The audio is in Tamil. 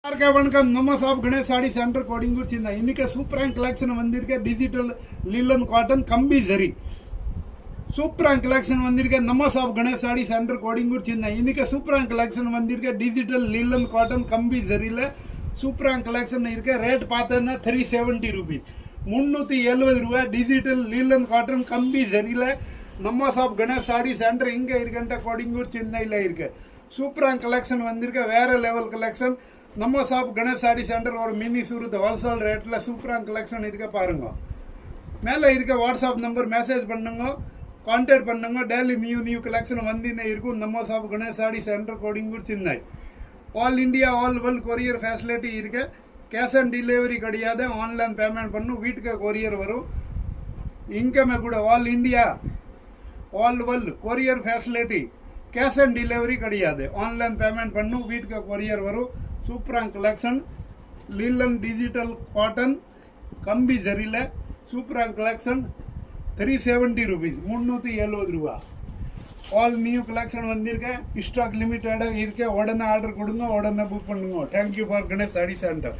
வணக்கம். நம்ம ஷாப் கணேஷ் சாடி சென்டர் கோடிங்கூர் சின்ன. இன்னைக்கு சூப்பரான கலெக்ஷன் வந்திருக்க டிஜிட்டல் லிலன் காட்டன் கம்பி ஜரி. சூப்பரான கலெக்ஷன் வந்திருக்க நம்ம ஷாப் கணேஷ் சாடி சென்டர் கோடிங்கூர் சின்ன. இன்னைக்கு சூப்பரான கலெக்ஷன் வந்திருக்க டிஜிட்டல் லிலன் காட்டன் கம்பி ஜரியில் சூப்பரான கலெக்ஷன் இருக்க. ரேட் பார்த்தோன்னா 370 rupees, 370 ரூபா. டிஜிட்டல் லிலன் காட்டன் கம்பி ஜரியில் நம்ம ஷாப் கணேஷ் சாடி சென்டர் இங்கே இருக்கன்ட்ட கோடிங்கூர் சென்னையில் இருக்கு. சூப்பரான கலெக்ஷன் வந்திருக்க. வேற லெவல் கலெக்ஷன். நம்ம ஷாப் கணேஷ் சாடி சென்டர் ஒரு மினி சூரத் ஹோல்சேல் ரேட்டில் சூப்பரான கலெக்ஷன் இருக்க பாருங்க. மேலே இருக்க வாட்ஸ்அப் நம்பர் மெசேஜ் பண்ணுங்க, கான்டாக்ட் பண்ணுங்க. டெய்லி நியூ கலெக்ஷன் வந்துன்னே இருக்கும். நம்ம shop Ganesh sari centre Kodungaiyur Chennai. All India all world courier facility இருக்கு. கேஷ் ஆன் டெலிவரி கிடையாது. ஆன்லைன் பேமெண்ட் பண்ணும், வீட்டுக்கு கொரியர் வரும். இன்கமே கூட all India all world courier facility. Cash on delivery கிடையாது. ஆன்லைன் பேமெண்ட் பண்ணும், வீட்டுக்கு கொரியர் வரும். சூப்பரான கலெக்ஷன். லிலன் டிஜிட்டல் காட்டன் கம்பி ஜரியில் சூப்பரான கலெக்ஷன். 370 rupees, 370 ரூபா. ஆல் நியூ கலெக்ஷன் வந்திருக்கேன். ஸ்டாக் லிமிட்டடாக இருக்க. உடனே ஆர்டர் கொடுங்க, உடனே புக் பண்ணுங்க. Thank you for Ganesh sari centre.